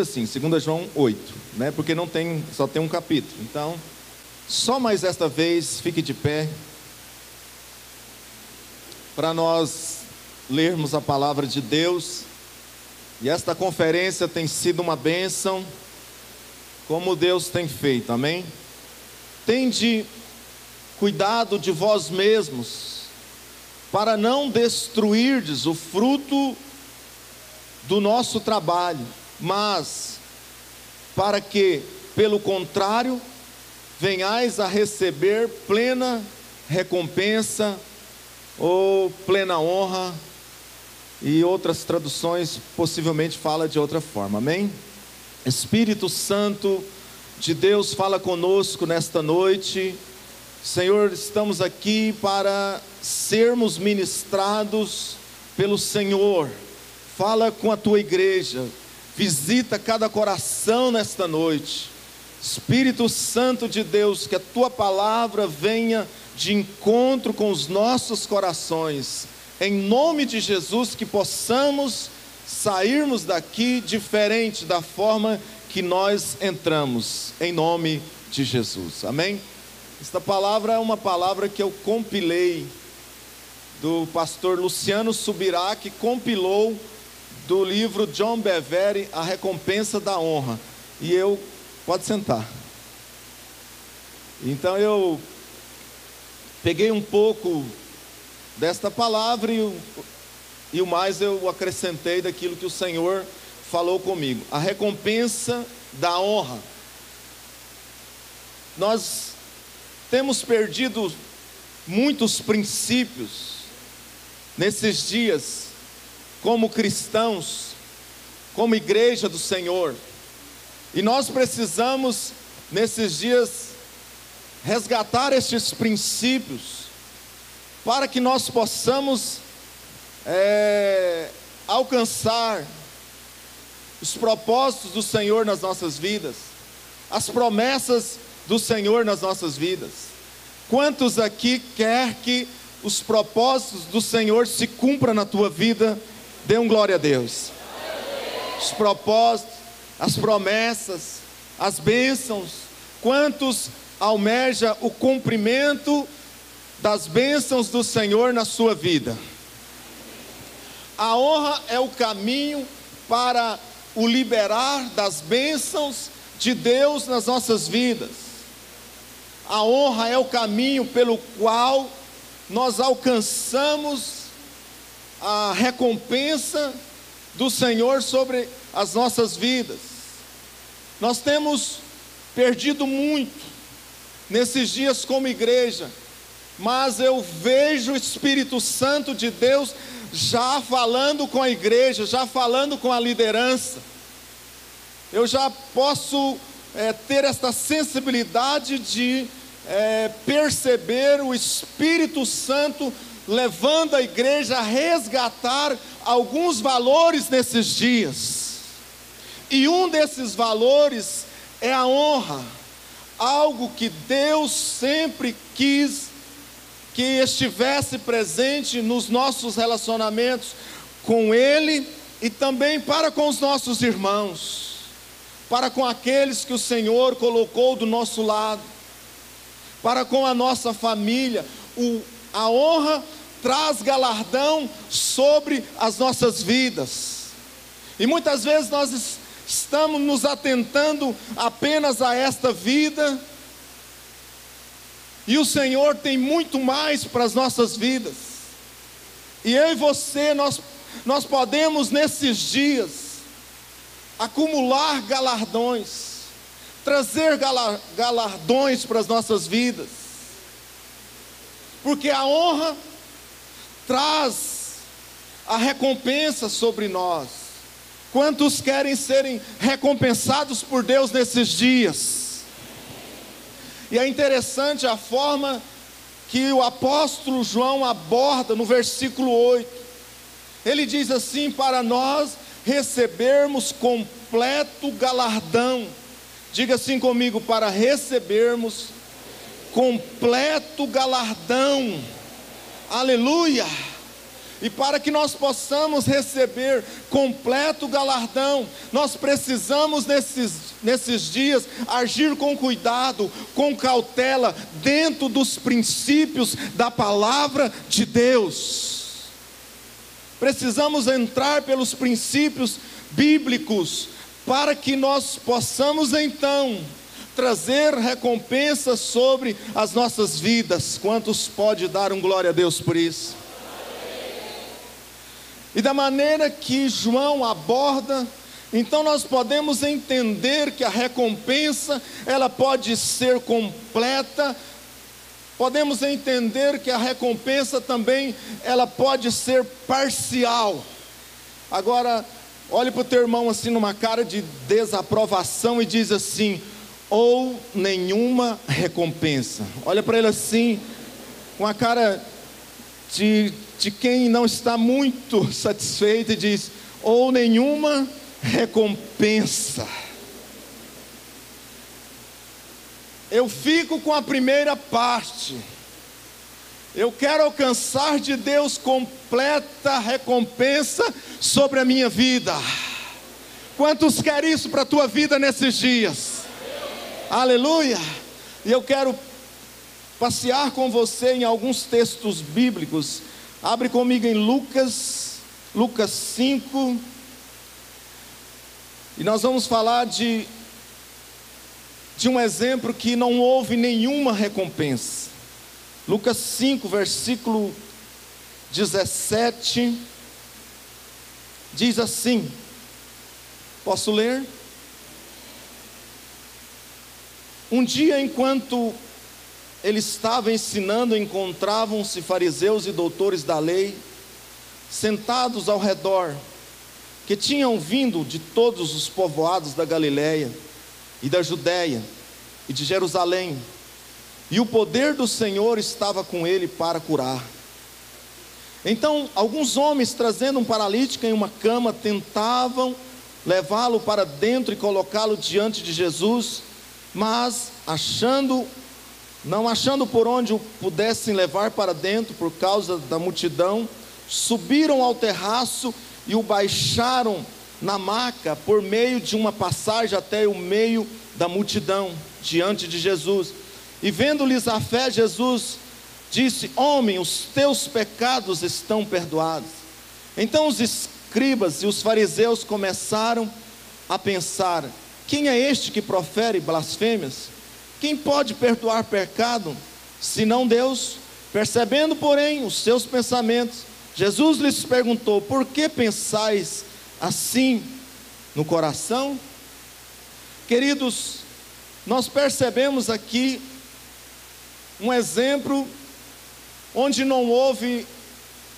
assim, 2 João 8, né? Porque só tem um capítulo. Então, só mais esta vez, fique de pé, para nós lermos a palavra de Deus. E esta conferência tem sido uma bênção, como Deus tem feito, amém? Tende cuidado de vós mesmos, para não destruirdes o fruto do nosso trabalho, mas para que, pelo contrário, venhais a receber plena recompensa ou plena honra, e outras traduções possivelmente fala de outra forma, amém? Espírito Santo de Deus, fala conosco nesta noite. Senhor, estamos aqui para sermos ministrados pelo Senhor. Fala com a tua igreja, visita cada coração nesta noite. Espírito Santo de Deus, que a tua palavra venha de encontro com os nossos corações, em nome de Jesus, que possamos sairmos daqui diferente da forma que nós entramos, em nome de Jesus, amém? Esta palavra é uma palavra que eu compilei do pastor Luciano Subirá, que compilou do livro John Bevere, A Recompensa da Honra. E pode sentar. Então eu peguei um pouco desta palavra e o mais eu acrescentei daquilo que o Senhor falou comigo. A recompensa da honra. Nós temos perdido muitos princípios nesses dias, como cristãos, como igreja do Senhor, e nós precisamos nesses dias resgatar estes princípios, para que nós possamos alcançar os propósitos do Senhor nas nossas vidas, as promessas do Senhor nas nossas vidas. Quantos aqui quer que os propósitos do Senhor se cumpram na tua vida? Dê um glória a Deus. Os propósitos, as promessas, as bênçãos. Quantos almeja o cumprimento das bênçãos do Senhor na sua vida? A honra é o caminho para o liberar das bênçãos de Deus nas nossas vidas. A honra é o caminho pelo qual nós alcançamos a recompensa do Senhor sobre as nossas vidas. Nós temos perdido muito nesses dias como igreja, mas eu vejo o Espírito Santo de Deus já falando com a igreja, já falando com a liderança. Eu já posso ter esta sensibilidade de perceber o Espírito Santo levando a igreja a resgatar alguns valores nesses dias, e um desses valores é a honra, algo que Deus sempre quis que estivesse presente nos nossos relacionamentos com Ele, e também para com os nossos irmãos, para com aqueles que o Senhor colocou do nosso lado, para com a nossa família. A honra traz galardão sobre as nossas vidas, e muitas vezes nós estamos nos atentando apenas a esta vida, e o Senhor tem muito mais para as nossas vidas. E eu e você, nós podemos nesses dias acumular galardões, trazer galardões para as nossas vidas, porque a honra traz a recompensa sobre nós. Quantos querem serem recompensados por Deus nesses dias? E é interessante a forma que o apóstolo João aborda no versículo 8. Ele diz assim: para nós recebermos completo galardão. Diga assim comigo: para recebermos completo galardão. Aleluia! E para que nós possamos receber completo galardão, nós precisamos nesses dias agir com cuidado, com cautela, dentro dos princípios da palavra de Deus. Precisamos entrar pelos princípios bíblicos, para que nós possamos então trazer recompensa sobre as nossas vidas. Quantos pode dar um glória a Deus por isso? E da maneira que João aborda, então nós podemos entender que a recompensa, ela pode ser completa. Podemos entender que a recompensa também, ela pode ser parcial. Agora, olhe para o teu irmão assim numa cara de desaprovação e diz assim: ou nenhuma recompensa. Olha para ele assim, com a cara de quem não está muito satisfeito, e diz: ou nenhuma recompensa. Eu fico com a primeira parte. Eu quero alcançar de Deus completa recompensa sobre a minha vida. Quantos querem isso para a tua vida nesses dias? Aleluia! E eu quero passear com você em alguns textos bíblicos. Abre comigo em Lucas 5. E nós vamos falar de um exemplo que não houve nenhuma recompensa. Lucas 5, versículo 17, diz assim, posso ler? Um dia, enquanto ele estava ensinando, encontravam-se fariseus e doutores da lei, sentados ao redor, que tinham vindo de todos os povoados da Galiléia, e da Judéia, e de Jerusalém, e o poder do Senhor estava com ele para curar. Então, alguns homens, trazendo um paralítico em uma cama, tentavam levá-lo para dentro e colocá-lo diante de Jesus, mas não achando por onde o pudessem levar para dentro, por causa da multidão, subiram ao terraço e o baixaram na maca, por meio de uma passagem até o meio da multidão, diante de Jesus. E vendo-lhes a fé, Jesus disse: homem, os teus pecados estão perdoados. Então os escribas e os fariseus começaram a pensar: quem é este que profere blasfêmias? Quem pode perdoar pecado, senão Deus? Percebendo, porém, os seus pensamentos, Jesus lhes perguntou: por que pensais assim no coração? Queridos, nós percebemos aqui um exemplo onde não houve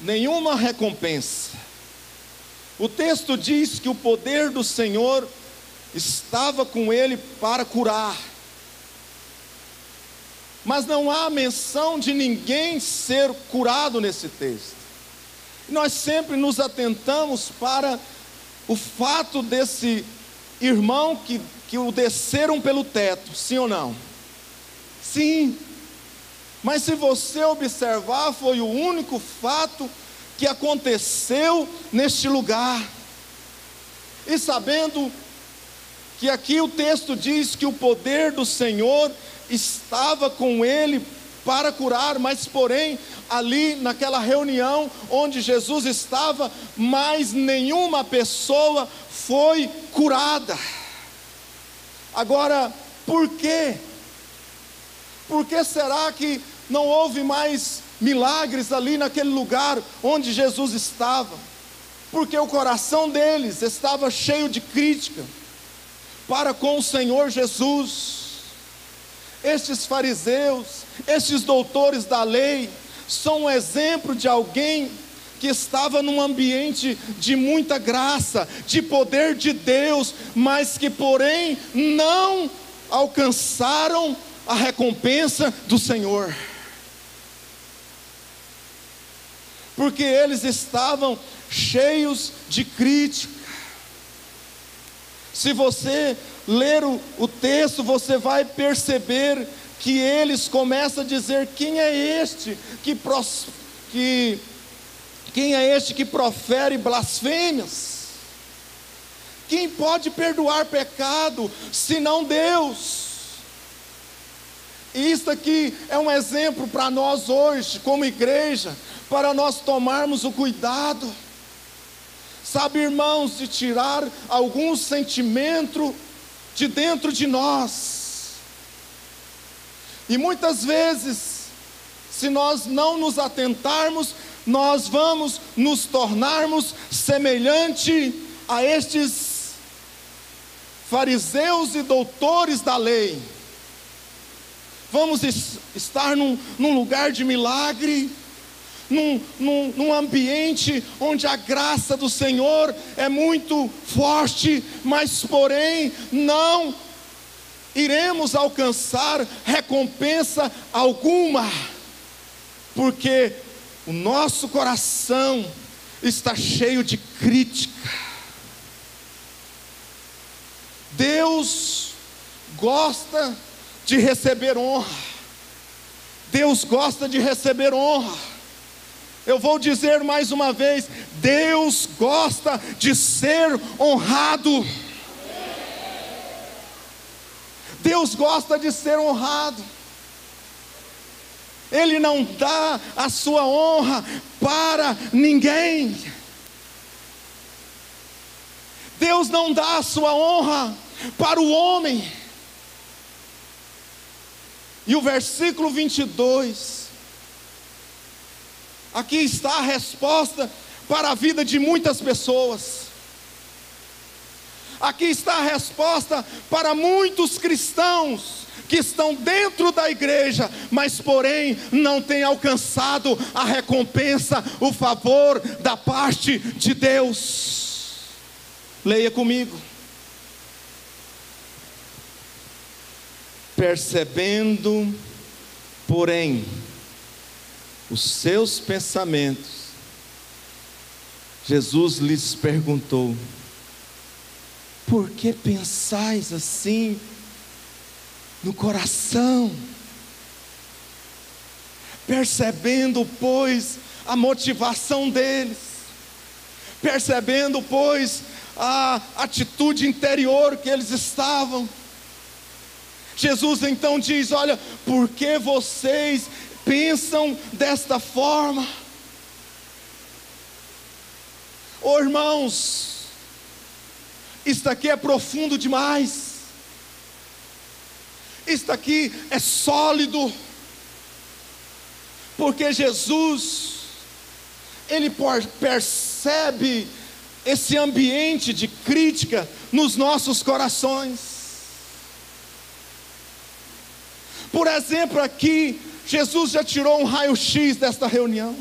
nenhuma recompensa. O texto diz que o poder do Senhor estava com ele para curar, mas não há menção de ninguém ser curado nesse texto. Nós sempre nos atentamos para o fato desse irmão que o desceram pelo teto, sim ou não? Sim, mas se você observar, foi o único fato que aconteceu neste lugar. E sabendo que aqui o texto diz que o poder do Senhor estava com ele para curar, mas porém, ali naquela reunião onde Jesus estava, mais nenhuma pessoa foi curada. Agora, por quê? Por que será que não houve mais milagres ali naquele lugar onde Jesus estava? Porque o coração deles estava cheio de crítica para com o Senhor Jesus. Estes fariseus, estes doutores da lei, são um exemplo de alguém que estava num ambiente de muita graça, de poder de Deus, mas que porém não alcançaram a recompensa do Senhor, porque eles estavam cheios de crítica. Se você ler o texto, você vai perceber que eles começam a dizer: quem é este que Quem é este que profere blasfêmias? Quem pode perdoar pecado, senão Deus? E isso aqui é um exemplo para nós hoje, como igreja, para nós tomarmos o cuidado, sabe, irmãos, de tirar algum sentimento de dentro de nós. E muitas vezes, se nós não nos atentarmos, nós vamos nos tornarmos semelhante a estes fariseus e doutores da lei. Vamos estar num lugar de milagre, num ambiente onde a graça do Senhor é muito forte, mas porém não iremos alcançar recompensa alguma, porque o nosso coração está cheio de crítica. Deus gosta de receber honra. Deus gosta de receber honra. Eu vou dizer mais uma vez: Deus gosta de ser honrado. Deus gosta de ser honrado. Ele não dá a sua honra para ninguém. Deus não dá a sua honra para o homem. E o versículo 22, aqui está a resposta para a vida de muitas pessoas. Aqui está a resposta para muitos cristãos que estão dentro da igreja, mas porém não têm alcançado a recompensa, o favor da parte de Deus. Leia comigo. Percebendo, porém, os seus pensamentos, Jesus lhes perguntou: por que pensais assim no coração? Percebendo, pois, a motivação deles, percebendo, pois, a atitude interior que eles estavam, Jesus então diz: olha, por que vocês pensam desta forma? Oh, irmãos, isto aqui é profundo demais. Isto aqui é sólido. Porque Jesus, Ele percebe esse ambiente de crítica nos nossos corações. Por exemplo, aqui, Jesus já tirou um raio-x desta reunião.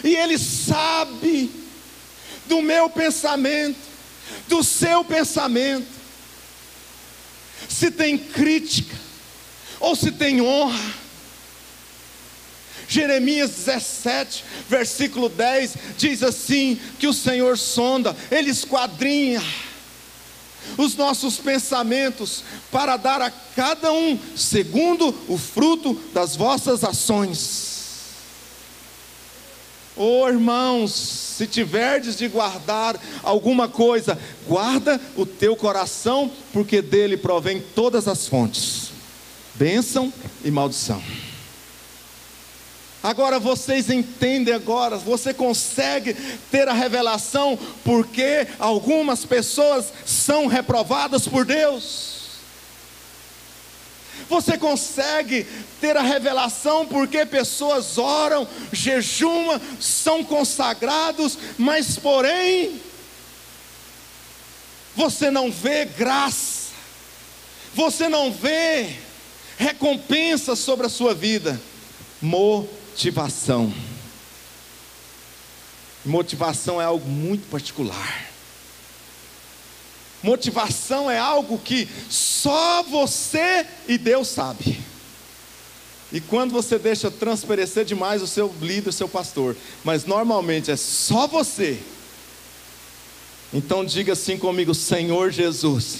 E Ele sabe do meu pensamento, do seu pensamento, se tem crítica ou se tem honra. Jeremias 17, versículo 10, diz assim, que o Senhor sonda, Ele esquadrinha os nossos pensamentos, para dar a cada um segundo o fruto das vossas ações. Oh, irmãos, se tiverdes de guardar alguma coisa, guarda o teu coração, porque dele provém todas as fontes, bênção e maldição. Agora vocês entendem agora, você consegue ter a revelação porque algumas pessoas são reprovadas por Deus. Você consegue ter a revelação porque pessoas oram, jejuam, são consagrados, mas porém você não vê graça, você não vê recompensa sobre a sua vida. Motivação. Motivação é algo muito particular. Motivação é algo que só você e Deus sabe. E quando você deixa transparecer demais o seu líder, o seu pastor, mas normalmente é só você, então diga assim comigo: Senhor Jesus,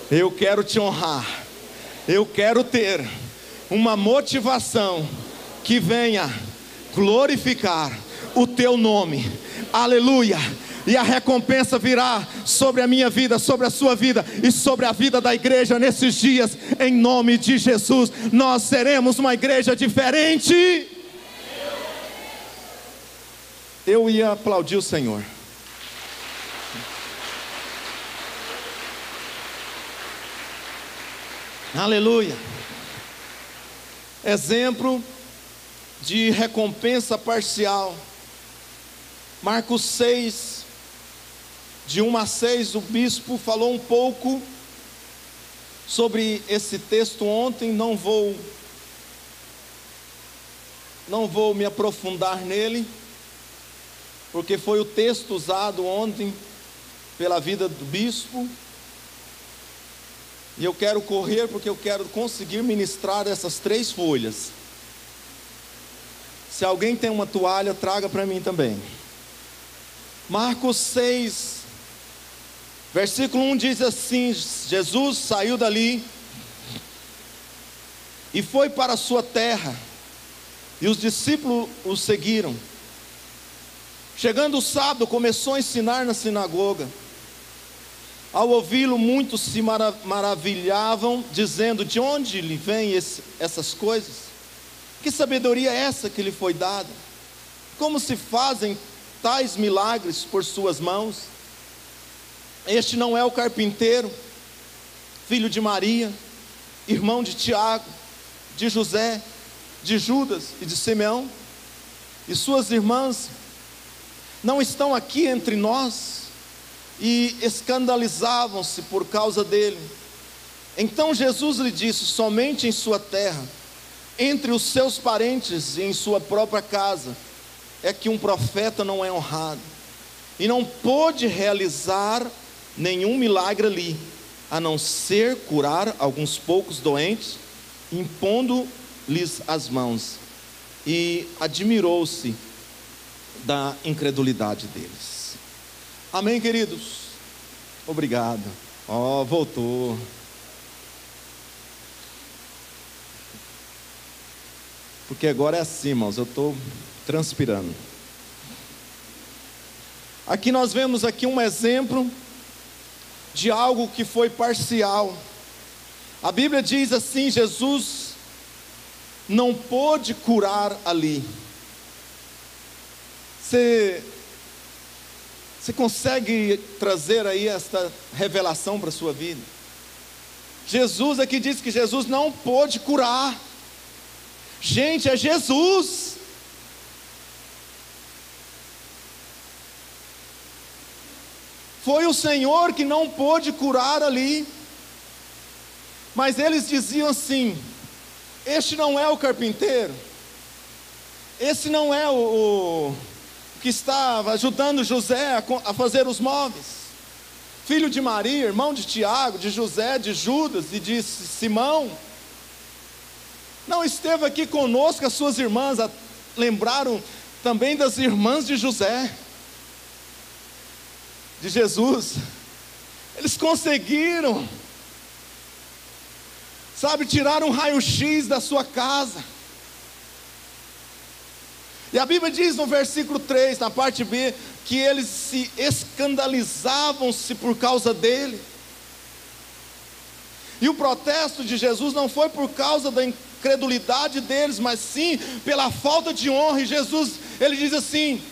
eu quero te honrar, eu quero ter uma motivação que venha glorificar o teu nome. Aleluia. E a recompensa virá sobre a minha vida, sobre a sua vida e sobre a vida da igreja nesses dias, em nome de Jesus. Nós seremos uma igreja diferente. Eu ia aplaudir o Senhor. Aleluia. Exemplo de recompensa parcial. Marcos 6, de 1 a 6, o bispo falou um pouco sobre esse texto ontem. Não vou me aprofundar nele, porque foi o texto usado ontem pela vida do bispo. E eu quero correr, porque eu quero conseguir ministrar essas 3 folhas. Se alguém tem uma toalha, traga para mim também. Marcos 6, versículo 1 diz assim: Jesus saiu dali e foi para a sua terra, e os discípulos o seguiram. Chegando o sábado, começou a ensinar na sinagoga. Ao ouvi-lo, muitos se maravilhavam, dizendo: de onde lhe vêm essas coisas? Que sabedoria é essa que lhe foi dada? Como se fazem tais milagres por suas mãos? Este não é o carpinteiro, filho de Maria, irmão de Tiago, de José, de Judas e de Simeão? E suas irmãs não estão aqui entre nós? E escandalizavam-se por causa dele. Então Jesus lhe disse: somente em sua terra, entre os seus parentes e em sua própria casa, é que um profeta não é honrado. E não pôde realizar nenhum milagre ali, a não ser curar alguns poucos doentes, impondo-lhes as mãos. E admirou-se da incredulidade deles. Amém, queridos? Obrigado. Voltou. Porque agora é assim, irmãos, eu estou transpirando. Aqui nós vemos aqui um exemplo de algo que foi parcial. A Bíblia diz assim: Jesus não pôde curar ali. Você consegue trazer aí esta revelação para a sua vida? Jesus aqui diz que Jesus não pôde curar. Gente, é Jesus. Foi o Senhor que não pôde curar ali. Mas eles diziam assim: este não é o carpinteiro, esse não é o que estava ajudando José a fazer os móveis, filho de Maria, irmão de Tiago, de José, de Judas e de Simão? Não esteve aqui conosco as suas irmãs? Lembraram também das irmãs de José, de Jesus. Eles conseguiram, tirar um raio-x da sua casa. E a Bíblia diz no versículo 3, na parte B, que eles se escandalizavam-se por causa dele. E o protesto de Jesus não foi por causa da incredulidade deles, mas sim pela falta de honra. E Jesus, ele diz assim: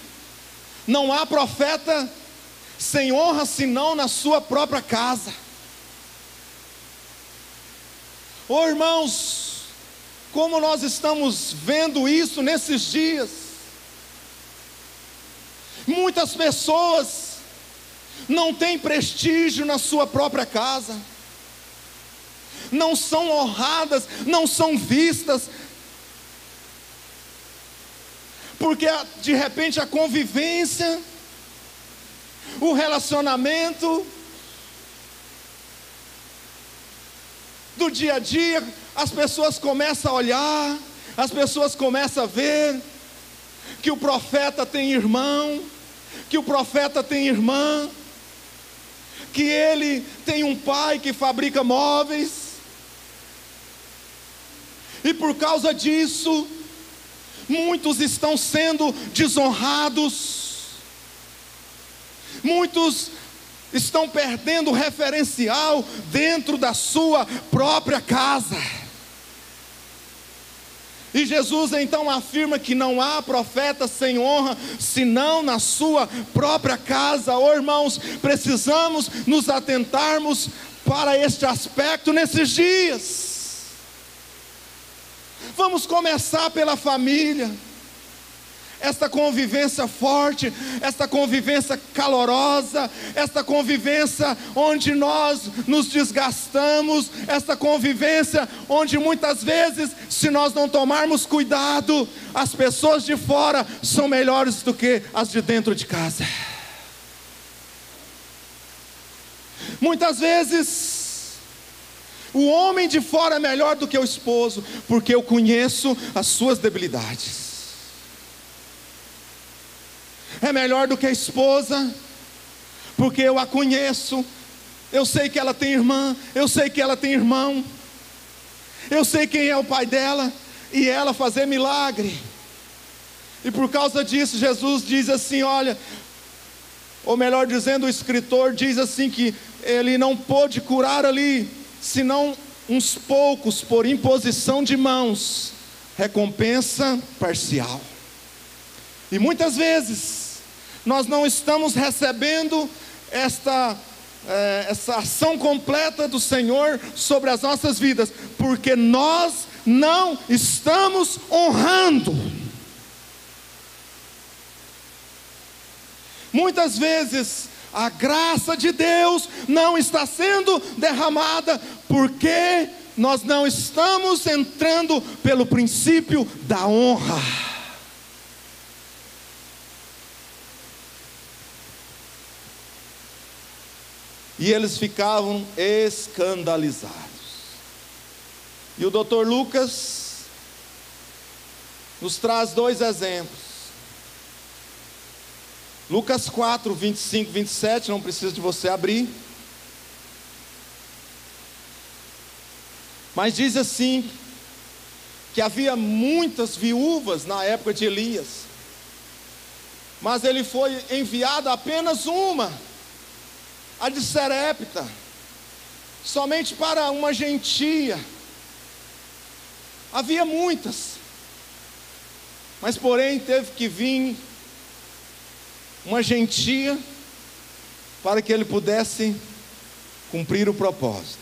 não há profeta sem honra senão na sua própria casa. Irmãos, como nós estamos vendo isso nesses dias? Muitas pessoas não têm prestígio na sua própria casa, não são honradas, não são vistas, porque de repente a convivência, o relacionamento do dia a dia, as pessoas começam a olhar, as pessoas começam a ver que o profeta tem irmão, que o profeta tem irmã, que ele tem um pai que fabrica móveis, e por causa disso, muitos estão sendo desonrados, muitos estão perdendo o referencial dentro da sua própria casa. E Jesus então afirma que não há profeta sem honra, senão na sua própria casa. Oh, irmãos, precisamos nos atentarmos para este aspecto nesses dias. Vamos começar pela família. Esta convivência forte, esta convivência calorosa, esta convivência onde nós nos desgastamos, esta convivência onde muitas vezes, se nós não tomarmos cuidado, as pessoas de fora são melhores do que as de dentro de casa. Muitas vezes, o homem de fora é melhor do que o esposo, porque eu conheço as suas debilidades. É melhor do que a esposa, porque eu a conheço, eu sei que ela tem irmã, eu sei que ela tem irmão, eu sei quem é o pai dela, e ela fazer milagre. E por causa disso Jesus diz assim, olha, ou melhor dizendo, o escritor diz assim que ele não pôde curar ali, senão uns poucos, por imposição de mãos, recompensa parcial. E muitas vezes nós não estamos recebendo essa ação completa do Senhor sobre as nossas vidas, porque nós não estamos honrando. Muitas vezes a graça de Deus não está sendo derramada, porque nós não estamos entrando pelo princípio da honra. E eles ficavam escandalizados. E o Dr. Lucas nos traz dois exemplos. Lucas 4, 25, 27, não precisa de você abrir. Mas diz assim, que havia muitas viúvas na época de Elias. Mas ele foi enviado apenas uma, a de Serepta, somente para uma gentia. Havia muitas, mas porém teve que vir uma gentia para que ele pudesse cumprir o propósito.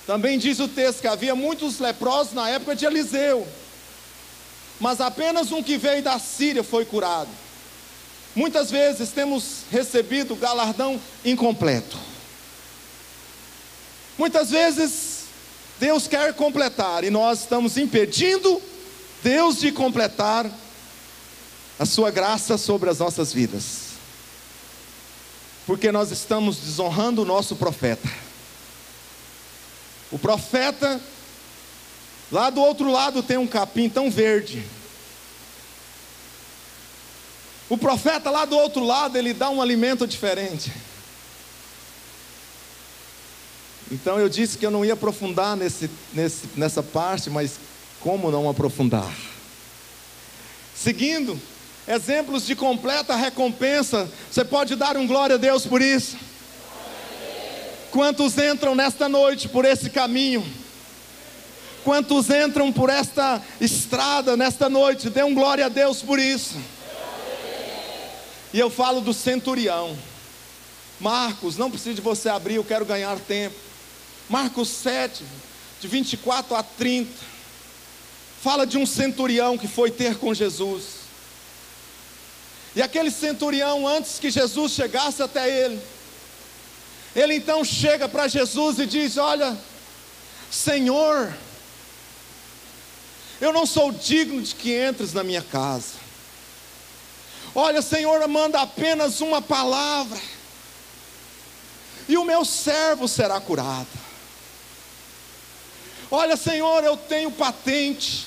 Também diz o texto que havia muitos leprosos na época de Eliseu, mas apenas um que veio da Síria foi curado. Muitas vezes temos recebido galardão incompleto. Muitas vezes Deus quer completar e nós estamos impedindo Deus de completar a sua graça sobre as nossas vidas, porque nós estamos desonrando o nosso profeta. O profeta, lá do outro lado tem um capim tão verde. O profeta lá do outro lado, ele dá um alimento diferente. Então eu disse que eu não ia aprofundar nessa parte, mas como não aprofundar? Seguindo, exemplos de completa recompensa. Você pode dar um glória a Deus por isso? Quantos entram nesta noite por esse caminho? Quantos entram por esta estrada nesta noite? Dê um glória a Deus por isso. E eu falo do centurião. Marcos, não precisa de você abrir, eu quero ganhar tempo. Marcos 7, de 24 a 30. Fala de um centurião que foi ter com Jesus. E aquele centurião, antes que Jesus chegasse até ele, ele então chega para Jesus e diz: olha, Senhor, eu não sou digno de que entres na minha casa. Olha, Senhor, manda apenas uma palavra, e o meu servo será curado. Olha, Senhor, eu tenho patente.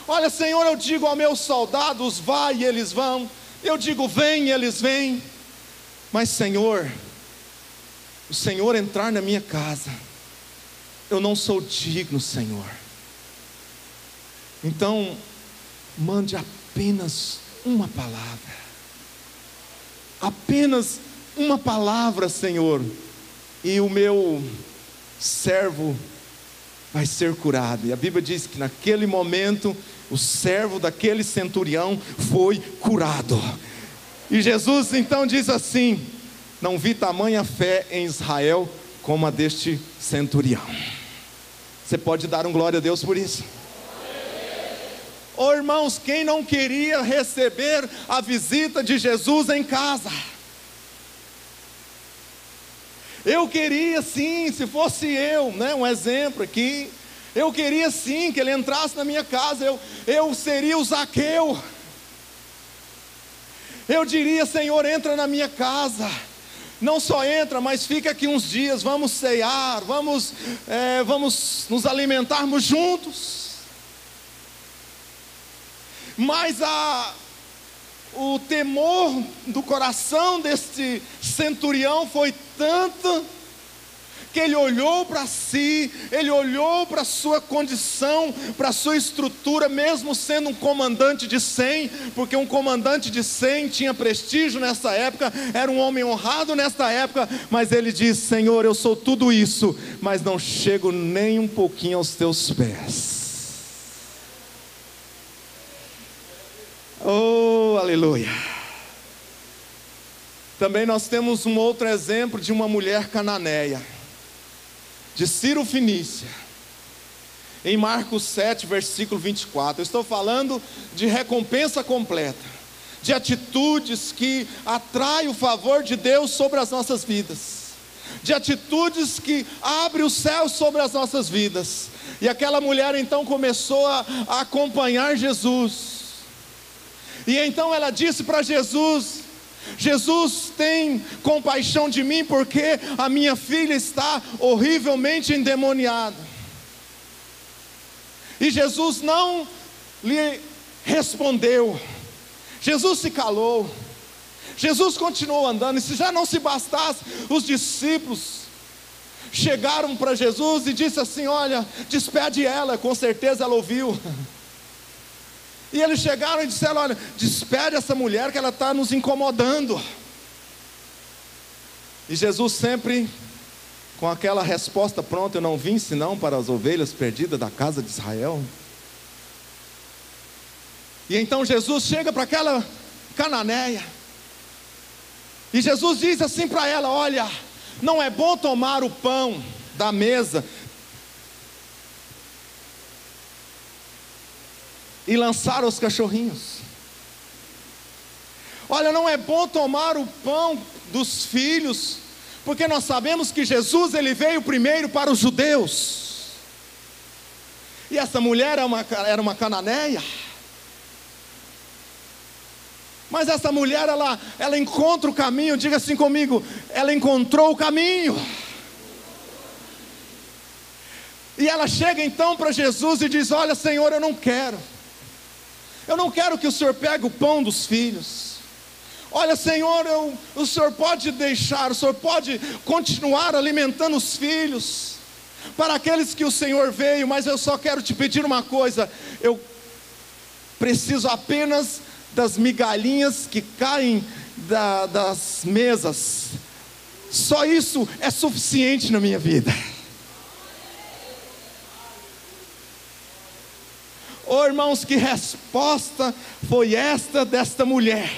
Olha, Senhor, eu digo aos meus soldados, vai e eles vão. Eu digo, vem e eles vêm. Mas, Senhor, o Senhor entrar na minha casa, eu não sou digno, Senhor. Então, mande apenas uma palavra. Apenas uma palavra, Senhor, e o meu servo vai ser curado. E a Bíblia diz que naquele momento o servo daquele centurião foi curado. E Jesus então diz assim: não vi tamanha fé em Israel como a deste centurião. Você pode dar um glória a Deus por isso? Oh, irmãos, quem não queria receber a visita de Jesus em casa? Eu queria sim, se fosse eu, né, um exemplo aqui, eu queria sim que ele entrasse na minha casa, eu seria o Zaqueu. Eu diria: Senhor, entra na minha casa. Não só entra, mas fica aqui uns dias, vamos ceiar, vamos nos alimentarmos juntos. Mas o temor do coração deste centurião foi tanto, que ele olhou para si, ele olhou para a sua condição, para a sua estrutura, mesmo sendo um comandante de 100, porque um comandante de 100 tinha prestígio nessa época, era um homem honrado nessa época, mas ele disse: Senhor, eu sou tudo isso, mas não chego nem um pouquinho aos teus pés. Oh, aleluia. Também nós temos um outro exemplo de uma mulher cananeia, de Ciro Fenícia, em Marcos 7, versículo 24. Eu estou falando de recompensa completa, de atitudes que atraem o favor de Deus sobre as nossas vidas, de atitudes que abrem o céu sobre as nossas vidas. E aquela mulher então começou a acompanhar Jesus. E então ela disse para Jesus: Jesus, tem compaixão de mim, porque a minha filha está horrivelmente endemoniada. E Jesus não lhe respondeu. Jesus se calou. Jesus continuou andando. E se já não se bastasse, os discípulos chegaram para Jesus e disse assim: olha, despede ela. Com certeza ela ouviu. E eles chegaram e disseram: olha, despede essa mulher que ela está nos incomodando. E Jesus sempre com aquela resposta pronta: eu não vim senão para as ovelhas perdidas da casa de Israel. E então Jesus chega para aquela cananeia, e Jesus diz assim para ela: olha, não é bom tomar o pão da mesa e lançar aos cachorrinhos. Olha, não é bom tomar o pão dos filhos, porque nós sabemos que Jesus, ele veio primeiro para os judeus. E essa mulher era uma cananeia. Mas essa mulher, ela encontra o caminho. Diga assim comigo: ela encontrou o caminho. E ela chega então para Jesus e diz: olha, Senhor, eu não quero que o Senhor pegue o pão dos filhos. Olha, Senhor, o Senhor pode deixar, o Senhor pode continuar alimentando os filhos, para aqueles que o Senhor veio, mas eu só quero te pedir uma coisa: eu preciso apenas das migalhinhas que caem das mesas. Só isso é suficiente na minha vida. Oh, irmãos, que resposta foi esta desta mulher?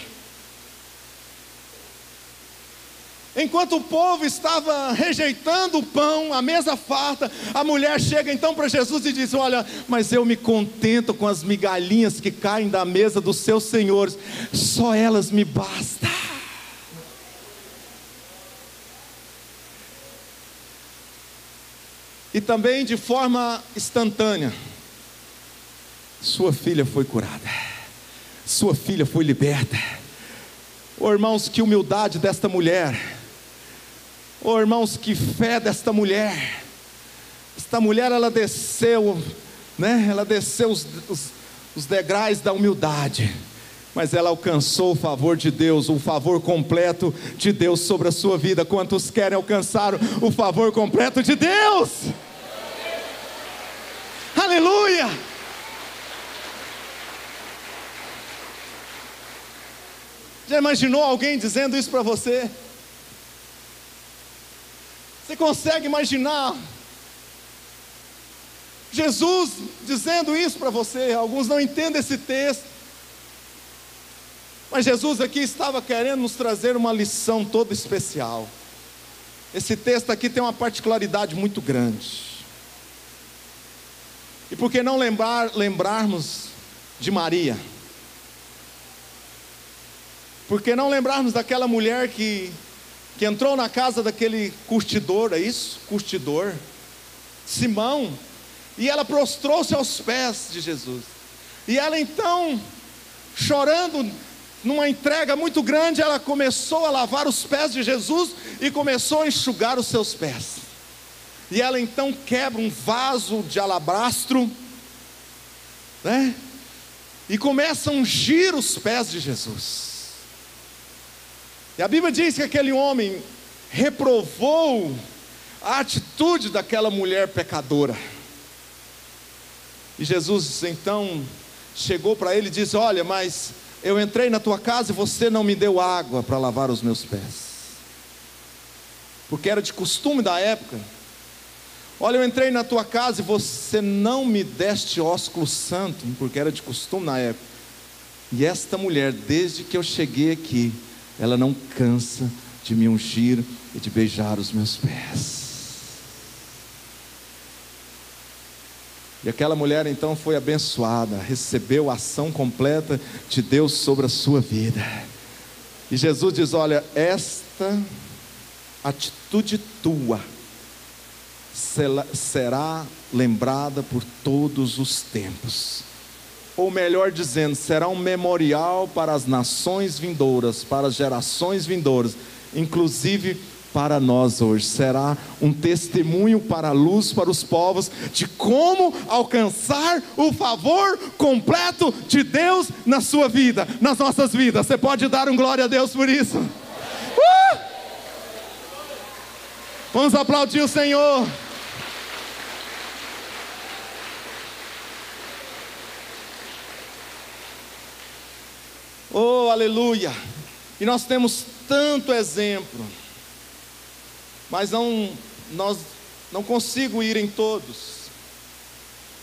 Enquanto o povo estava rejeitando o pão, a mesa farta, a mulher chega então para Jesus e diz: olha, mas eu me contento com as migalhinhas que caem da mesa dos seus senhores, só elas me bastam. E também de forma instantânea, sua filha foi curada, sua filha foi liberta. Oh, irmãos, que humildade desta mulher. Oh, irmãos, que fé desta mulher. Esta mulher, ela desceu, né? Ela desceu os degraus da humildade, mas ela alcançou o favor de Deus, o favor completo de Deus sobre a sua vida. Quantos querem alcançar o favor completo de Deus? Aleluia! Já imaginou alguém dizendo isso para você? Você consegue imaginar Jesus dizendo isso para você? Alguns não entendem esse texto, mas Jesus aqui estava querendo nos trazer uma lição toda especial. Esse texto aqui tem uma particularidade muito grande. E por que não lembrarmos de Maria? Por que não lembrarmos daquela mulher que entrou na casa daquele curtidor, é isso? Curtidor, Simão, e ela prostrou-se aos pés de Jesus. E ela então, chorando, numa entrega muito grande, ela começou a lavar os pés de Jesus e começou a enxugar os seus pés. E ela então quebra um vaso de alabastro, né? E começa a ungir os pés de Jesus. E a Bíblia diz que aquele homem reprovou a atitude daquela mulher pecadora. E Jesus então chegou para ele e disse: olha, mas eu entrei na tua casa e você não me deu água para lavar os meus pés. Porque era de costume da época. Olha, eu entrei na tua casa e você não me deste ósculo santo, porque era de costume na época. E esta mulher, desde que eu cheguei aqui, ela não cansa de me ungir e de beijar os meus pés. E aquela mulher então foi abençoada, recebeu a ação completa de Deus sobre a sua vida. E Jesus diz: olha, esta atitude tua será lembrada por todos os tempos. Ou melhor dizendo, será um memorial para as nações vindouras, para as gerações vindouras, inclusive para nós hoje. Será um testemunho para a luz, para os povos, de como alcançar o favor completo de Deus na sua vida, nas nossas vidas. Você pode dar um glória a Deus por isso? Vamos aplaudir o Senhor. Oh, aleluia! E nós temos tanto exemplo, mas nós não consigo ir em todos.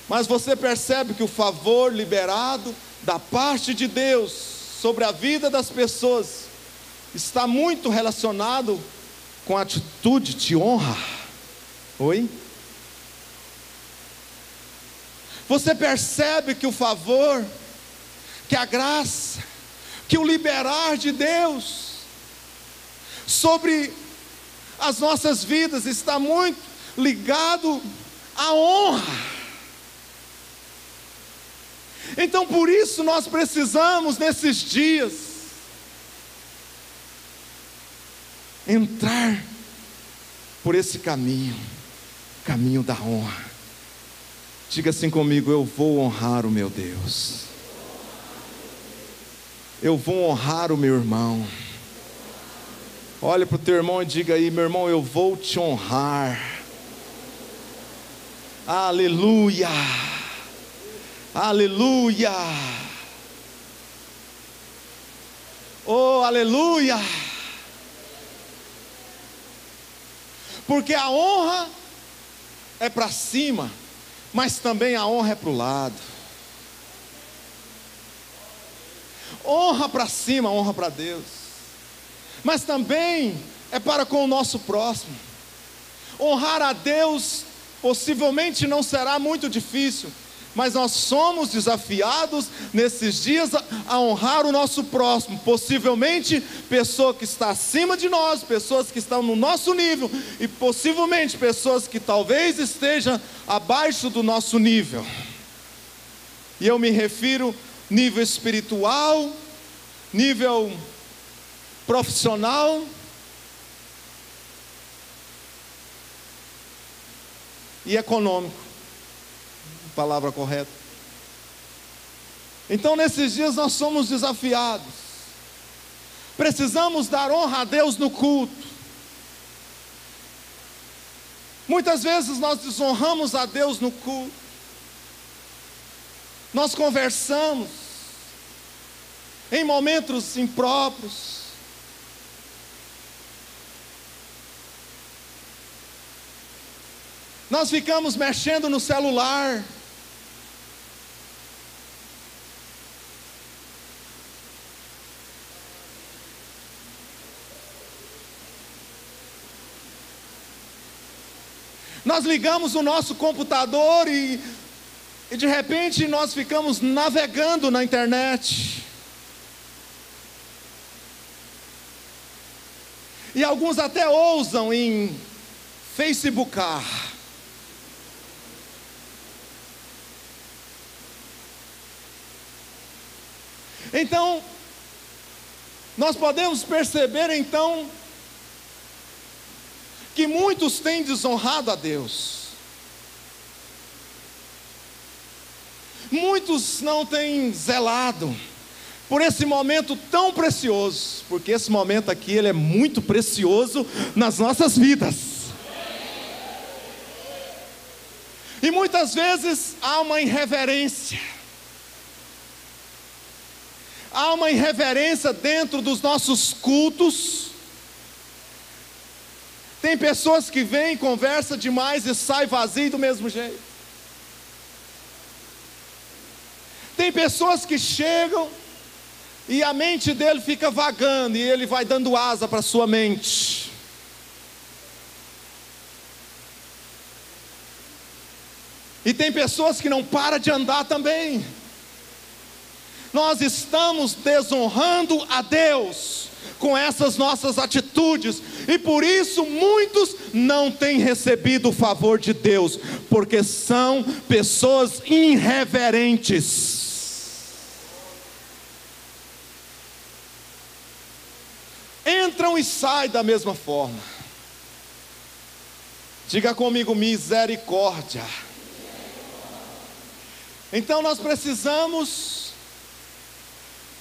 Mas você percebe que o favor liberado da parte de Deus sobre a vida das pessoas está muito relacionado com a atitude de honra. Oi? Você percebe que o favor, que a graça, que o liberar de Deus sobre as nossas vidas está muito ligado à honra. Então por isso nós precisamos nesses dias entrar por esse caminho da honra. Diga assim comigo: eu vou honrar o meu Deus. Eu vou honrar o meu irmão. Olha para o teu irmão e diga aí: meu irmão, eu vou te honrar. Aleluia, aleluia, oh aleluia. Porque a honra é para cima, mas também a honra é para o lado. Honra para cima, honra para Deus, mas também é para com o nosso próximo. Honrar a Deus possivelmente não será muito difícil, mas nós somos desafiados nesses dias a honrar o nosso próximo, possivelmente pessoa que está acima de nós, pessoas que estão no nosso nível, e possivelmente pessoas que talvez estejam abaixo do nosso nível. E eu me refiro nível espiritual, nível profissional e econômico, palavra correta. Então nesses dias nós somos desafiados, precisamos dar honra a Deus no culto. Muitas vezes nós desonramos a Deus no culto. Nós conversamos, em momentos impróprios. Nós ficamos mexendo no celular. Nós ligamos o nosso computador e de repente nós ficamos navegando na internet. E alguns até ousam em facebookar. Então, nós podemos perceber então que muitos têm desonrado a Deus. Muitos não têm zelado por esse momento tão precioso, porque esse momento aqui ele é muito precioso nas nossas vidas. E muitas vezes há uma irreverência. Há uma irreverência dentro dos nossos cultos. Tem pessoas que vêm, conversa demais e sai vazio do mesmo jeito. Tem pessoas que chegam e a mente dele fica vagando e ele vai dando asa para a sua mente. E tem pessoas que não param de andar também. Nós estamos desonrando a Deus com essas nossas atitudes, e por isso muitos não têm recebido o favor de Deus, porque são pessoas irreverentes. Entram e saem da mesma forma. Diga comigo, misericórdia. Então nós precisamos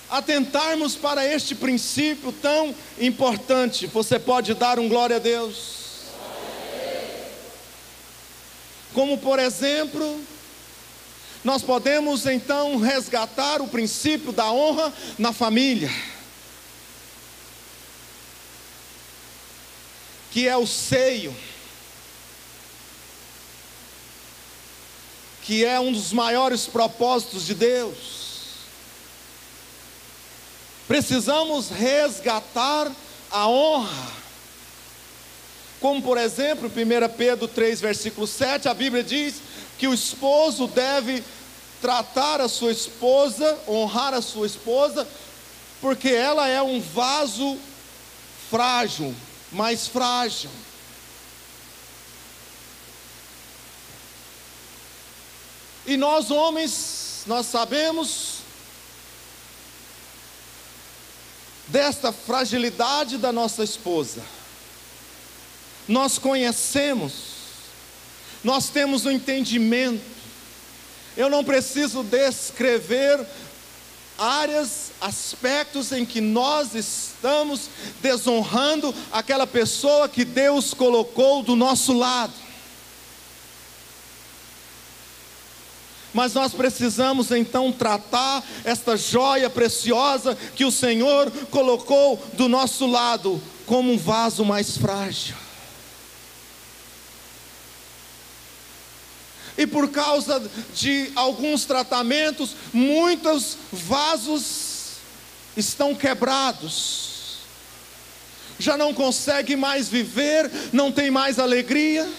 atentarmos para este princípio tão importante. Você pode dar um glória a Deus? Como por exemplo, nós podemos então resgatar o princípio da honra na família, que é o seio, que é um dos maiores propósitos de Deus. Precisamos resgatar a honra. Como por exemplo, 1 Pedro 3, versículo 7, a Bíblia diz que o esposo deve tratar a sua esposa, honrar a sua esposa, porque ela é um vaso frágil, mais frágil. E nós homens, nós sabemos desta fragilidade da nossa esposa. Nós conhecemos, nós temos um entendimento. Eu não preciso descrever áreas, aspectos em que nós estamos desonrando aquela pessoa que Deus colocou do nosso lado. Mas nós precisamos então tratar esta joia preciosa que o Senhor colocou do nosso lado como um vaso mais frágil. E por causa de alguns tratamentos, muitos vasos estão quebrados, já não conseguem mais viver, não tem mais alegria.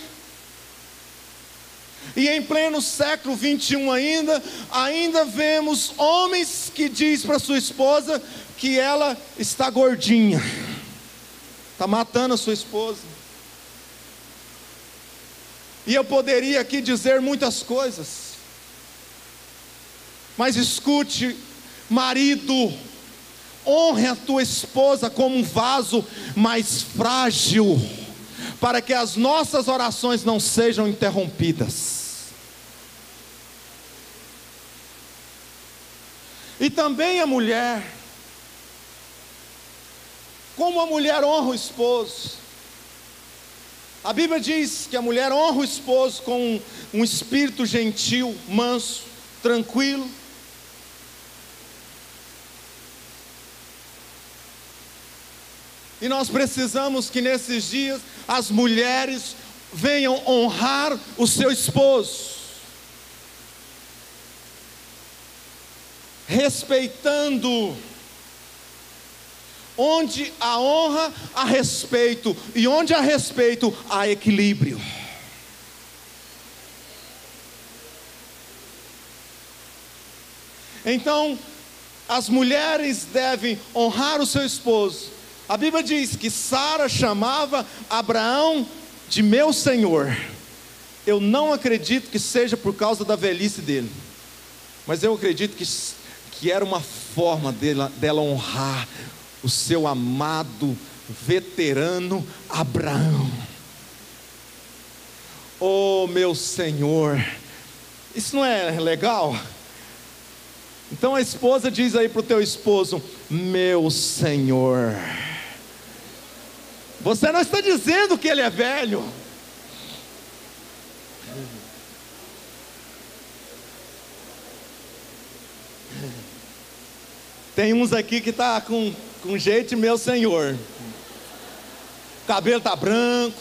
E em pleno século 21 ainda vemos homens que diz para sua esposa que ela está gordinha, está matando a sua esposa. E eu poderia aqui dizer muitas coisas, mas escute, marido, honre a tua esposa como um vaso mais frágil, para que as nossas orações não sejam interrompidas. E também a mulher, como a mulher honra o esposo. A Bíblia diz que a mulher honra o esposo com um espírito gentil, manso, tranquilo. E nós precisamos que nesses dias as mulheres venham honrar o seu esposo, respeitando. Onde há honra, há respeito, e onde há respeito, há equilíbrio. Então, as mulheres devem honrar o seu esposo. A Bíblia diz que Sara chamava Abraão de meu senhor. Eu não acredito que seja por causa da velhice dele, mas eu acredito que era uma forma dela honrar o seu amado veterano Abraão. Oh meu Senhor, isso não é legal? Então a esposa diz aí para o teu esposo: meu Senhor. Você não está dizendo que ele é velho. Tem uns aqui que está com jeito de meu senhor. O cabelo está branco,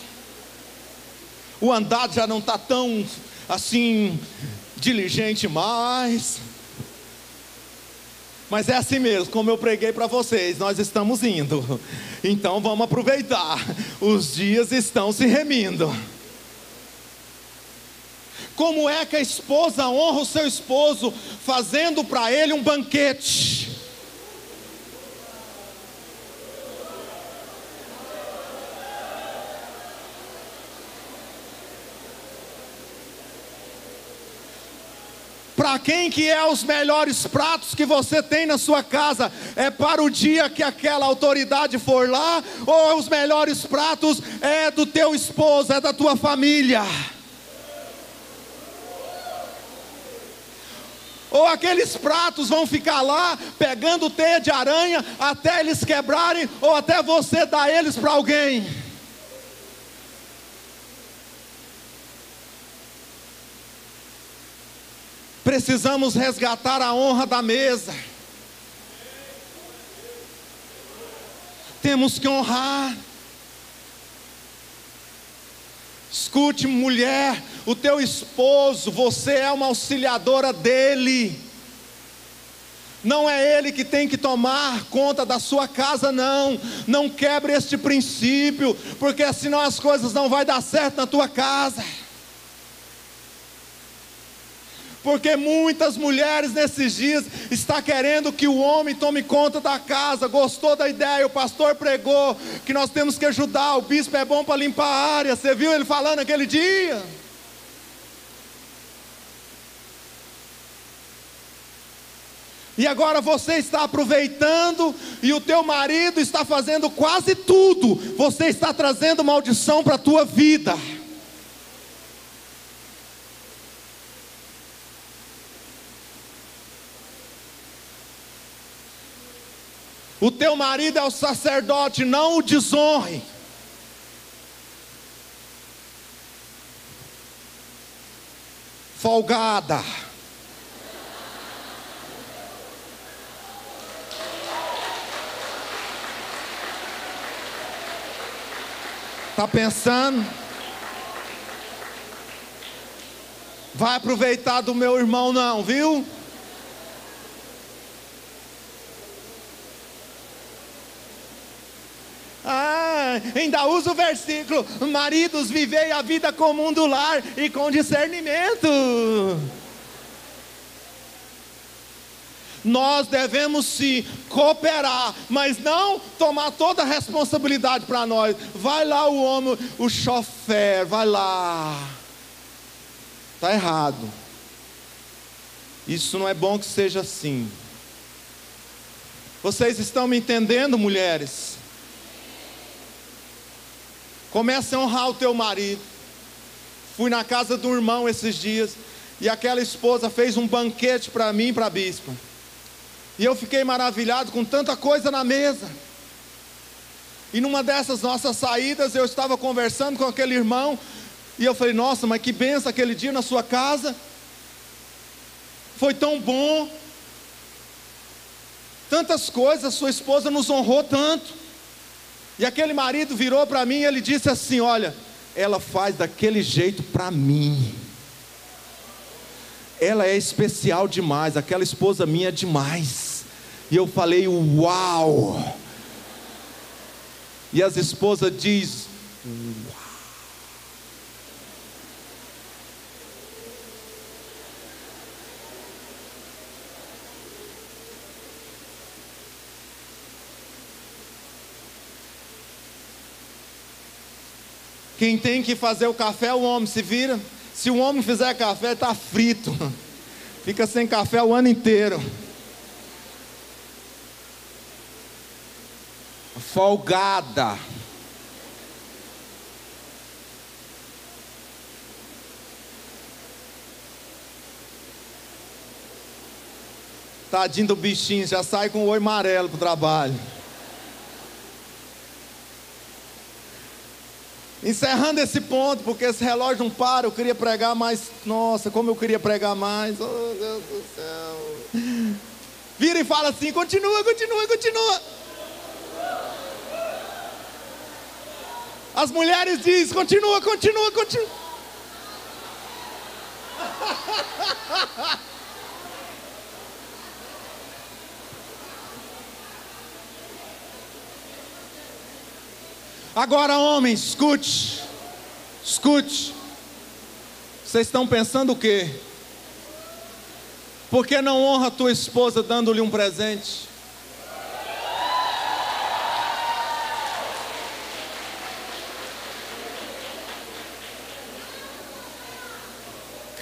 o andar já não está tão assim diligente mais. Mas é assim mesmo, como eu preguei para vocês, nós estamos indo. Então vamos aproveitar. Os dias estão se remindo. Como é que a esposa honra o seu esposo? Fazendo para ele um banquete. Para quem que é os melhores pratos que você tem na sua casa? É para o dia que aquela autoridade for lá? Ou os melhores pratos é do teu esposo, é da tua família? Ou aqueles pratos vão ficar lá pegando teia de aranha até eles quebrarem, ou até você dar eles para alguém? Precisamos resgatar a honra da mesa. Temos que honrar. Escute, mulher, o teu esposo, você é uma auxiliadora dele. Não é ele que tem que tomar conta da sua casa, não. Não quebre este princípio, porque senão as coisas não vão dar certo na tua casa. Porque muitas mulheres nesses dias estão querendo que o homem tome conta da casa. Gostou da ideia, o pastor pregou que nós temos que ajudar, o bispo é bom para limpar a área. Você viu ele falando aquele dia? E agora você está aproveitando e o teu marido está fazendo quase tudo. Você está trazendo maldição para a tua vida. O teu marido é o sacerdote, não o desonre. Folgada. Está pensando? Vai aproveitar do meu irmão não, viu? Ainda usa o versículo: maridos, vivei a vida comum do lar e com discernimento. Nós devemos sim cooperar, mas não tomar toda a responsabilidade para nós. Vai lá o homem, o chofer, vai lá. Está errado. Isso não é bom que seja assim. Vocês estão me entendendo, mulheres? Comece a honrar o teu marido. Fui na casa do irmão esses dias, e aquela esposa fez um banquete para mim e para a bispa. E eu fiquei maravilhado com tanta coisa na mesa. E numa dessas nossas saídas, eu estava conversando com aquele irmão, e eu falei: nossa, mas que benção aquele dia na sua casa. Foi tão bom. Tantas coisas, sua esposa nos honrou tanto. E aquele marido virou para mim e ele disse assim: olha, ela faz daquele jeito para mim. Ela é especial demais, aquela esposa minha é demais. E eu falei: uau! E as esposas dizem: uau! Quem tem que fazer o café é o homem, se vira. Se o homem fizer café, está frito. Fica sem café o ano inteiro. Folgada. Tadinho do bichinho, já sai com o olho amarelo para o trabalho. Encerrando esse ponto, porque esse relógio não para, eu queria pregar mais. Nossa, como eu queria pregar mais. Oh, Deus do céu. Vira e fala assim: continua, continua, continua. As mulheres dizem: continua, continua, continua. Agora, homens, escute. Escute. Vocês estão pensando o quê? Por que não honra a tua esposa dando-lhe um presente?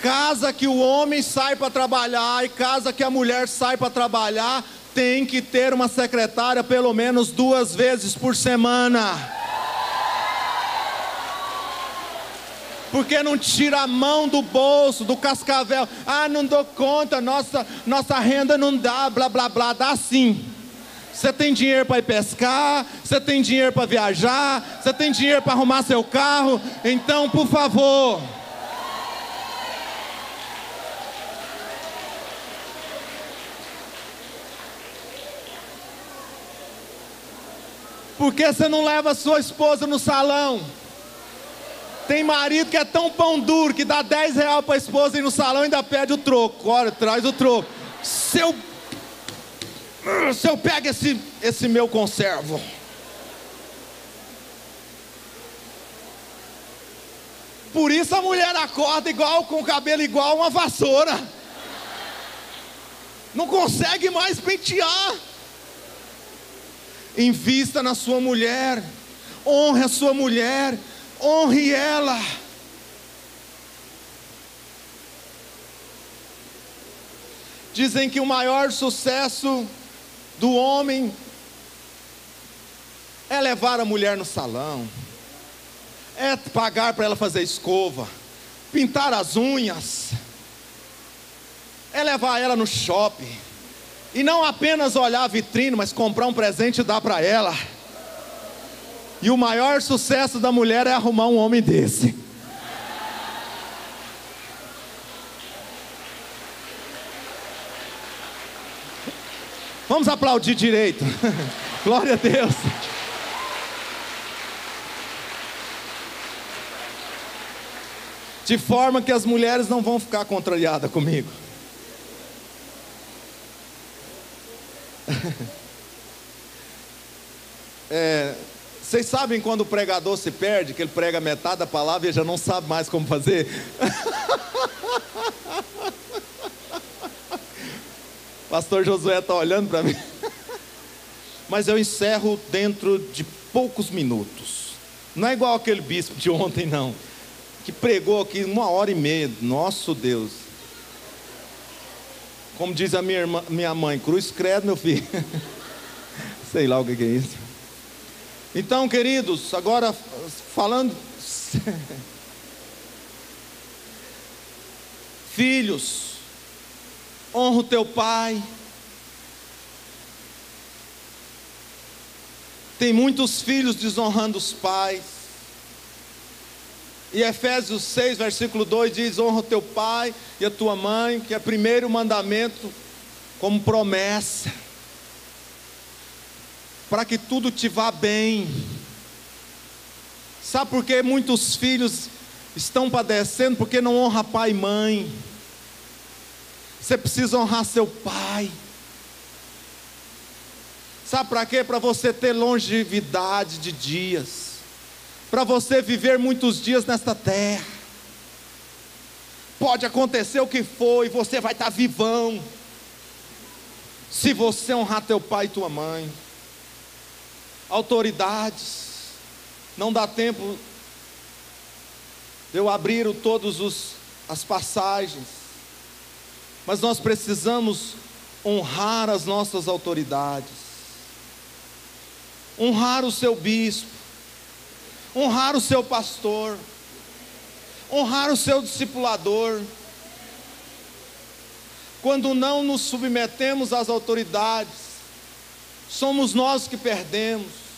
Casa que o homem sai para trabalhar e casa que a mulher sai para trabalhar, tem que ter uma secretária pelo menos 2 vezes por semana. Porque não tira a mão do bolso, do cascavel. Ah, não dou conta, nossa renda não dá, blá blá blá. Dá sim. Você tem dinheiro para ir pescar, você tem dinheiro para viajar, você tem dinheiro para arrumar seu carro. Então, por favor, por que você não leva a sua esposa no salão? Tem marido que é tão pão duro que dá 10 reais para a esposa ir no salão e ainda pede o troco. Olha, traz o troco. Se eu pego esse meu conservo. Por isso a mulher acorda igual, com o cabelo igual uma vassoura. Não consegue mais pentear. Invista na sua mulher. Honre a sua mulher. Honre ela. Dizem que o maior sucesso do homem é levar a mulher no salão, é pagar para ela fazer escova, pintar as unhas, é levar ela no shopping, e não apenas olhar a vitrine, mas comprar um presente e dar para ela. E o maior sucesso da mulher é arrumar um homem desse. Vamos aplaudir direito. Glória a Deus. De forma que as mulheres não vão ficar contrariadas comigo. Vocês sabem quando o pregador se perde, que ele prega metade da palavra e já não sabe mais como fazer? Pastor Josué está olhando para mim. Mas eu encerro dentro de poucos minutos. Não é igual aquele bispo de ontem, não, que pregou aqui 1h30. Nosso Deus. Como diz a minha mãe: cruz credo, meu filho. Sei lá o que é isso. Então, queridos, agora falando. Filhos, honra o teu pai. Tem muitos filhos desonrando os pais. E Efésios 6, versículo 2 diz: honra o teu pai e a tua mãe, que é o primeiro mandamento como promessa, para que tudo te vá bem. Sabe por que muitos filhos estão padecendo? Porque não honra pai e mãe. Você precisa honrar seu pai. Sabe para quê? Para você ter longevidade de dias, para você viver muitos dias nesta terra. Pode acontecer o que for, e você vai estar vivão, se você honrar teu pai e tua mãe. Autoridades, não dá tempo de eu abrir todas as passagens, mas nós precisamos honrar as nossas autoridades, honrar o seu bispo, honrar o seu pastor, honrar o seu discipulador. Quando não nos submetemos às autoridades, somos nós que perdemos.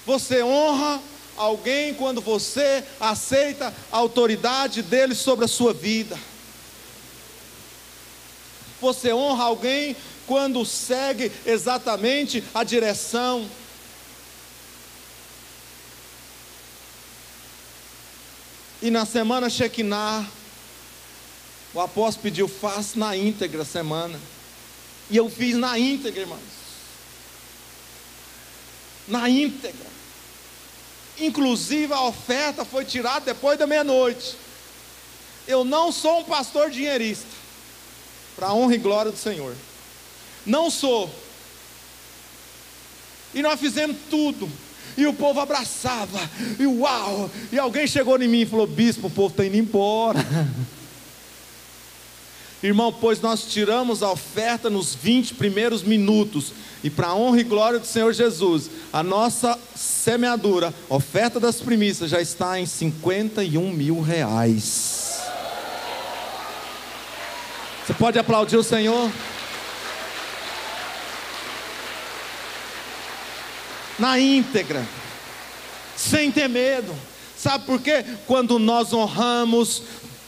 Você honra alguém quando você aceita a autoridade dele sobre a sua vida. Você honra alguém quando segue exatamente a direção. E na semana Shekinah, o apóstolo pediu: faça na íntegra a semana. E eu fiz na íntegra, irmãos. Na íntegra. Inclusive a oferta foi tirada depois da meia-noite. Eu não sou um pastor dinheirista, para a honra e glória do Senhor. Não sou. E nós fizemos tudo. E o povo abraçava. E uau! E alguém chegou em mim e falou: bispo, o povo está indo embora. Irmão, pois nós tiramos a oferta nos 20 primeiros minutos. E para a honra e glória do Senhor Jesus, a nossa semeadura, oferta das primícias, já está em 51 mil reais. Você pode aplaudir o Senhor? Na íntegra, sem ter medo. Sabe por quê? Quando nós honramos,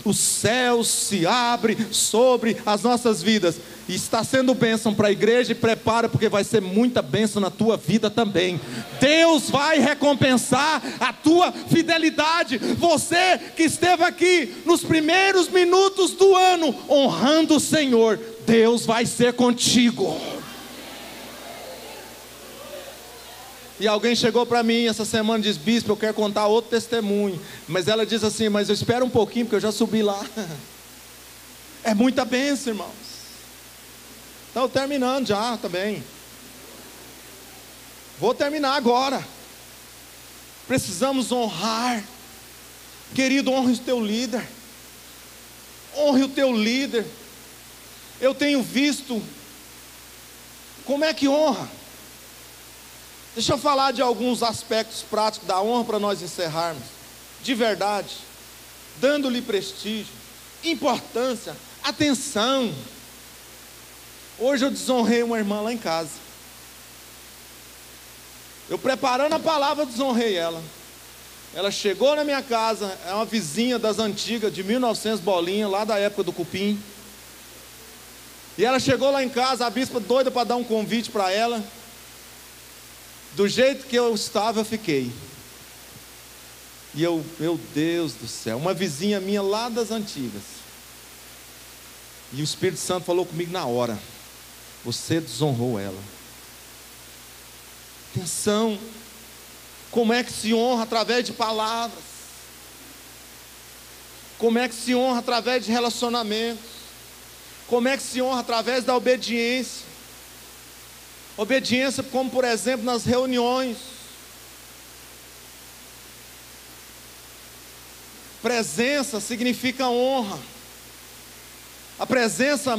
os céus se abrem sobre as nossas vidas. E está sendo bênção para a igreja, e prepara, porque vai ser muita bênção na tua vida também. Deus vai recompensar a tua fidelidade. Você que esteve aqui nos primeiros minutos do ano honrando o Senhor, Deus vai ser contigo. E alguém chegou para mim essa semana e disse: bispo, eu quero contar outro testemunho. Mas ela diz assim: mas eu espero um pouquinho, porque eu já subi lá. É muita bênção, irmãos. Estou terminando já também. Vou terminar agora. Precisamos honrar. Querido, honre o teu líder. Honre o teu líder. Eu tenho visto como é que honra. Deixa eu falar de alguns aspectos práticos da honra para nós encerrarmos. De verdade, dando-lhe prestígio, importância, atenção. Hoje eu desonrei uma irmã lá em casa. Eu preparando a palavra, desonrei ela. Ela chegou na minha casa, é uma vizinha das antigas, de 1900 bolinha, lá da época do cupim. E ela chegou lá em casa, a bispa doida para dar um convite para ela. Do jeito que eu estava, eu fiquei. E eu, meu Deus do céu, uma vizinha minha lá das antigas. E o Espírito Santo falou comigo na hora: você desonrou ela. Atenção, como é que se honra através de palavras? Como é que se honra através de relacionamentos? Como é que se honra através da obediência? Obediência, como por exemplo nas reuniões. Presença significa honra. A presença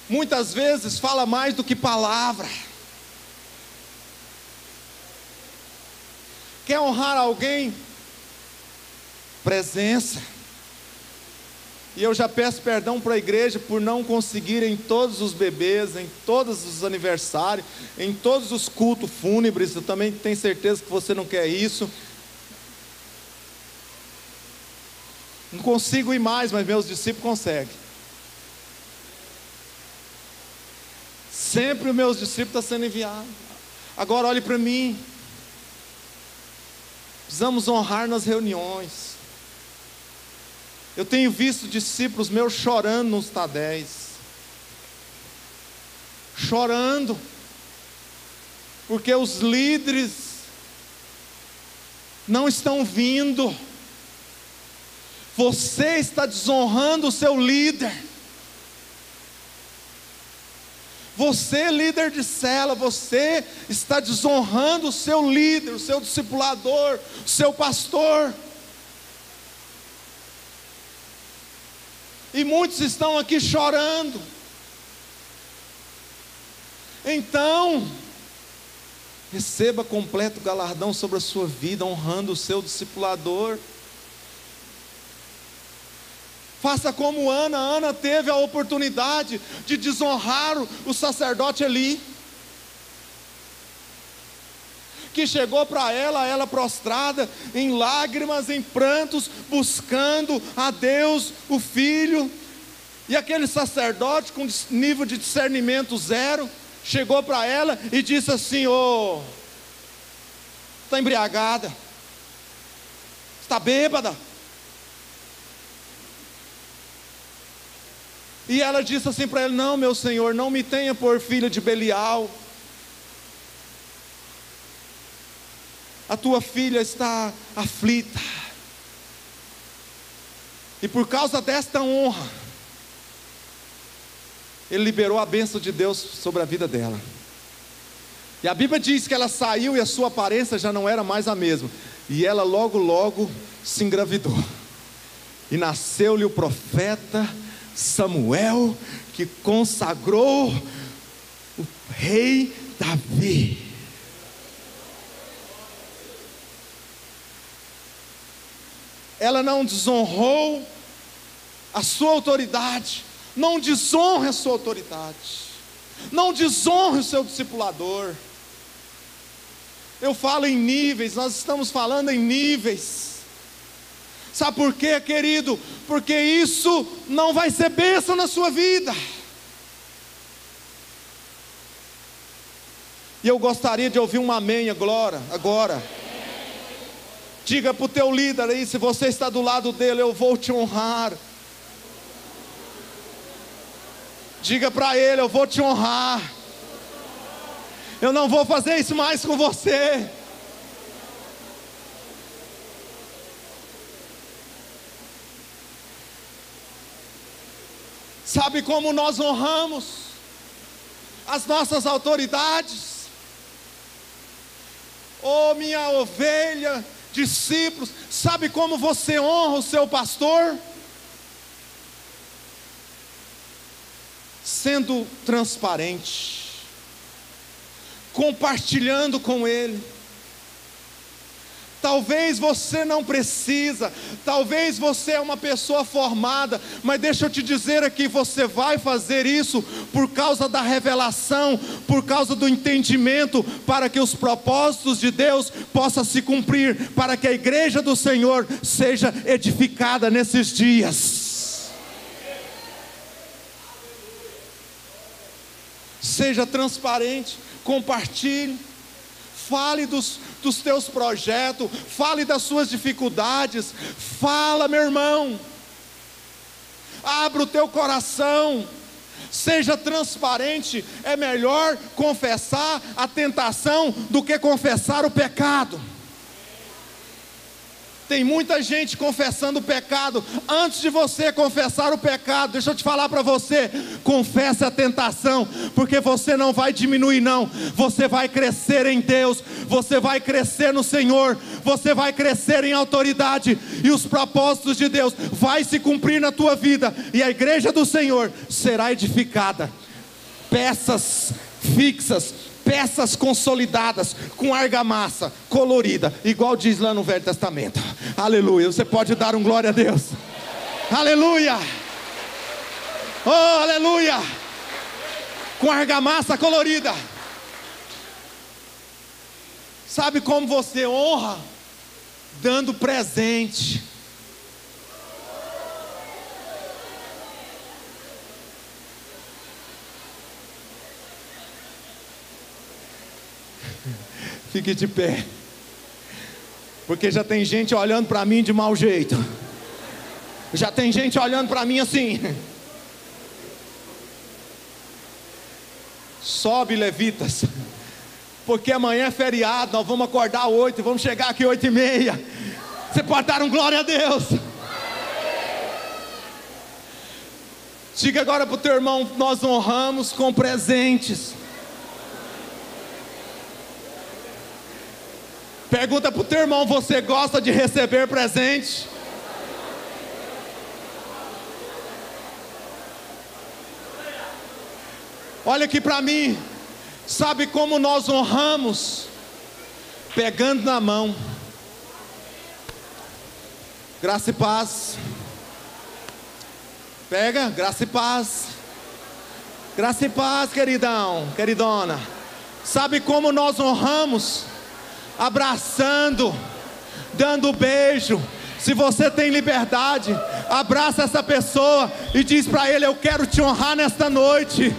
muitas vezes fala mais do que palavra. Quer honrar alguém? Presença. E eu já peço perdão para a igreja por não conseguir em todos os bebês, em todos os aniversários, em todos os cultos fúnebres. Eu também tenho certeza que você não quer isso. Não consigo ir mais, mas meus discípulos conseguem. Sempre os meus discípulos estão sendo enviados. Agora olhe para mim. Precisamos honrar nas reuniões. Eu tenho visto discípulos meus chorando nos Tadéis. Chorando. Porque os líderes não estão vindo. Você está desonrando o seu líder. Você, líder de célula, você está desonrando o seu líder, o seu discipulador, o seu pastor. E muitos estão aqui chorando. Então, receba completo galardão sobre a sua vida, honrando o seu discipulador. Faça como Ana. Ana teve a oportunidade de desonrar o sacerdote Eli, que chegou para ela prostrada, em lágrimas, em prantos, buscando a Deus, o filho. E aquele sacerdote com nível de discernimento zero, chegou para ela e disse assim: ô, está embriagada, está bêbada. E ela disse assim para ele: não, meu senhor, não me tenha por filha de Belial. A tua filha está aflita. E por causa desta honra, ele liberou a bênção de Deus sobre a vida dela. E a Bíblia diz que ela saiu e a sua aparência já não era mais a mesma. E ela logo se engravidou. E nasceu-lhe o profeta Samuel, que consagrou o rei Davi. Ela não desonrou a sua autoridade. Não desonre a sua autoridade. Não desonre o seu discipulador. Eu falo em níveis, nós estamos falando em níveis. Sabe por quê, querido? Porque isso não vai ser bênção na sua vida. E eu gostaria de ouvir um amém agora. Diga para o teu líder aí, se você está do lado dele: eu vou te honrar. Diga para ele: eu vou te honrar. Eu não vou fazer isso mais com você. Sabe como nós honramos as nossas autoridades? Oh, minha ovelha, discípulos, sabe como você honra o seu pastor? Sendo transparente, compartilhando com ele. Talvez você não precisa, talvez você é uma pessoa formada, mas deixa eu te dizer aqui, você vai fazer isso por causa da revelação, por causa do entendimento, para que os propósitos de Deus possam se cumprir, para que a igreja do Senhor seja edificada nesses dias. Seja transparente, compartilhe. Fale dos teus projetos, fale das suas dificuldades, fala, meu irmão, abra o teu coração, seja transparente. É melhor confessar a tentação do que confessar o pecado. Tem muita gente confessando o pecado. Antes de você confessar o pecado, deixa eu te falar para você: confesse a tentação, porque você não vai diminuir não, você vai crescer em Deus, você vai crescer no Senhor, você vai crescer em autoridade, e os propósitos de Deus vai se cumprir na tua vida, e a igreja do Senhor será edificada. Peças fixas, peças consolidadas, com argamassa colorida, igual diz lá no Velho Testamento. Aleluia. Você pode dar um glória a Deus? Aleluia. Oh, aleluia. Com argamassa colorida. Sabe como você honra? Dando presente. Fique de pé. Porque já tem gente olhando para mim de mau jeito. Já tem gente olhando para mim assim. Sobe, levitas, porque amanhã é feriado. Nós vamos acordar 8, vamos chegar aqui 8h30. Você pode dar um glória a Deus? Diga agora para o teu irmão: nós honramos com presentes. Pergunta para o teu irmão: você gosta de receber presente? Olha aqui para mim. Sabe como nós honramos? Pegando na mão. Graça e paz. Pega, graça e paz. Graça e paz, queridão, queridona. Sabe como nós honramos? Abraçando, dando beijo. Se você tem liberdade, abraça essa pessoa e diz para ele: eu quero te honrar nesta noite.